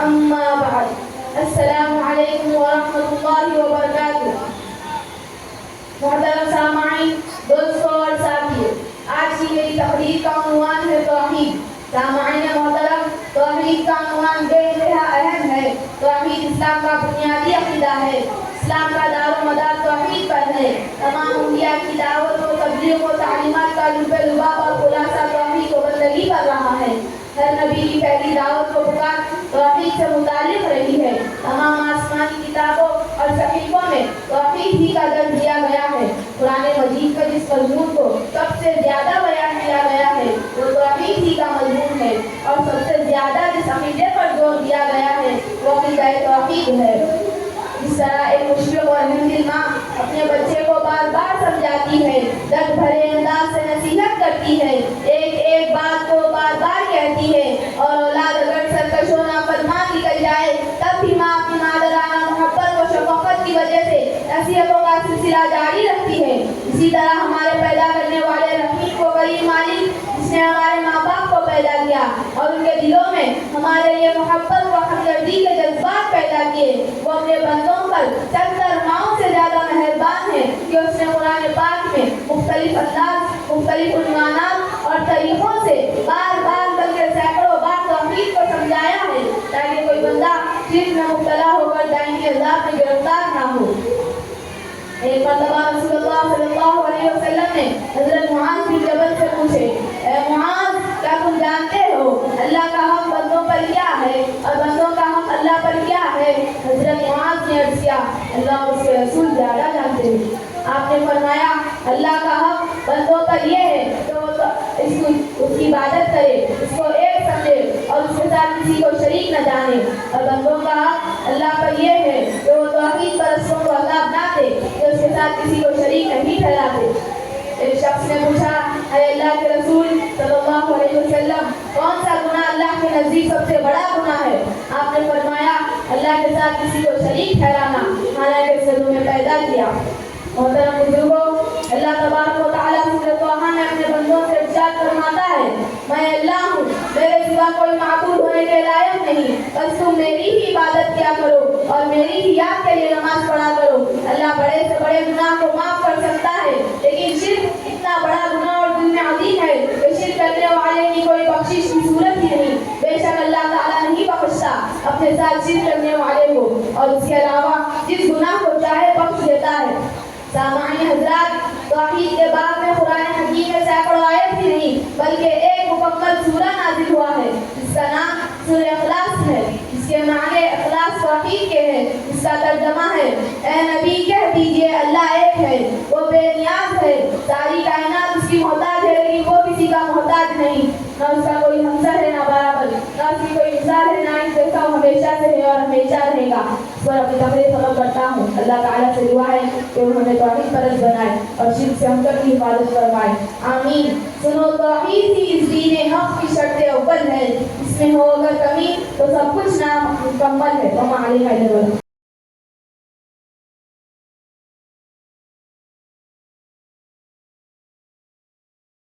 اما بعد السلام علیکم ورحمۃ اللہ وبرکاتہ۔ محترم سامعین، دوستوں اور ساتھیوں، آج کی میری تقریر کا عنوان ہے توحید۔ سامعین محترم، توحید کا عنوان بے انتہا اہم ہے۔ توحید اسلام کا بنیادی عقیدہ ہے۔ اسلام کا دار و مدار توحید پر ہے۔ تمام انبیاء کی دعوت و تبلیغ و تعلیمات کا لب لباب اور خلاصہ توحید و بندگی پر رہا ہے۔ ہر نبی کی پہلی دعوت و پکار توحید سے متعلق رہی ہے۔ تمام آسمانی کتابوں اور صحیفوں میں توحید ہی کا درج دیا گیا ہے۔ قرآن مجید کا جس مضمون کو سب سے زیادہ بیان کیا گیا ہے وہ توحید ہی کا مضمون ہے، اور سب سے زیادہ جس عقیدے پر زور دیا گیا ہے وہ عقیدہ توحید ہے۔ جس طرح ایک مشفق اور حنیف ماں اپنے بچے کو بار بار سمجھاتی ہے، درد بھرے انداز سے نصیحت کرتی ہے، ایک ایک بات کو بار بار کہتی ہے، اور اولاد اگر سرکش و نافرمان نکل جائے تب بھی ماں اپنی مادرانہ محبت و شفقت کی وجہ سے نصیحتوں کا سلسلہ جاری رکھتی ہے۔ اسی طرح ہمارے پیدا کرنے والے رحیم و کریم مالک جس نے ہمارے ماں باپ کو پیدا کیا اور ان کے دلوں میں ہمارے لیے محبت و ہمدردی کے جذبات پیدا کیے، وہ اپنے بندوں پر 70 ماؤں سے زیادہ مہربان ہے کہ اس نے قرآن پاک میں مختلف انداز، مختلف عنوانات اور طریقوں سے بار بار بلکہ سینکڑوں بار توحید کو سمجھایا ہے تاکہ کوئی بندہ شرک میں مبتلا ہو کر دائمی عذاب میں گرفتار نہ ہو۔ ایک مرتبہ رسول اللہ صلی اللہ علیہ وسلم نے حضرت معاذ بن جبل سے پوچھے، اے معاذ، کیا تم جانتے ہو اللہ کا حق بندوں پر کیا ہے اور بندوں کا حق اللہ پر کیا ہے؟ حضرت معاذ نے عرض کیا، اللہ اور اس کے رسول زیادہ جانتے ہیں۔ آپ نے فرمایا، اللہ کا حق بندوں پر یہ ہے کہ وہ اس کی عبادت کرے، اس کو ایک سمجھے اور اس کے ساتھ کسی کو شریک نہ جانے، اور بندوں کا حق اللہ پر یہ ہے کہ وہ توحید پرستوں کو عذاب نہ دے کہ اس کے ساتھ کسی کو شریک نہیں ٹھہراتے۔ ایک شخص نے پوچھا، اے اللہ کے رسول صلی اللہ علیہ وسلم، کون سا گناہ اللہ کے نزدیک سب سے بڑا گناہ ہے؟ آپ نے فرمایا، اللہ کے ساتھ کسی کو شریک ٹھہرانا، حالانکہ اس نے تمہیں پیدا کیا۔ محترم بزرگوں، اللہ تبارک و تعالیٰ سورۃ طٰہٰ میں اپنے بندوں سے ارشاد فرماتا ہے، میں اللہ ہوں، میرے سوا کوئی معبود ہونے کے لائق نہیں، بس تم میری ہی عبادت کیا کرو اور میری ہی یاد کے لیے نماز پڑھا کرو۔ اللہ بڑے سے بڑے گناہ کو معاف کر سکتا ہے، لیکن شرک اتنا بڑا گناہ اور جرم عظیم ہے کہ شرک کرنے والے کی کوئی بخشش کی صورت ہی نہیں۔ بے شک اللہ تعالیٰ نہیں بخشتا اپنے ساتھ شرک کرنے والے کو، اور اس کے علاوہ جس گناہ کو چاہے بخش دیتا ہے۔ سامعین حضرات، توحید کے باب میں قرآن حکیم میں سینکڑوں آیت ہی نہیں بلکہ ایک مکمل سورہ نازل ہوا ہے جس کا نام سورہ اخلاص ہے، جس کے معنی اخلاص توحید کے ہیں۔ اس کا ترجمہ ہے، اے نبی کہہ دیجئے اللہ ایک ہے، وہ بے نیاز ہے، ساری کائنات اس کی محتاج ہے لیکن وہ کسی کا محتاج نہیں، نہ اس کا کوئی ہمسر ہے نہ برابر، نہ اس کی کوئی مثال ہے، نہ اس جیسا وہ ہمیشہ سے ہے اور ہمیشہ رہے گا۔ اس پر اپنی تقریر ختم کرتا ہوں۔ اللہ تعالیٰ سے دعا ہے کہ انہوں نے توحید پرست بنائے اور شرک سے ہم سب کی حفاظت فرمائے، آمین۔ سنو، توحید ہی اس دین حق کی شرط اول ہے، اس میں ہو اگر کمی تو سب کچھ نامکمل ہے۔ وما علینا الا البلاغ۔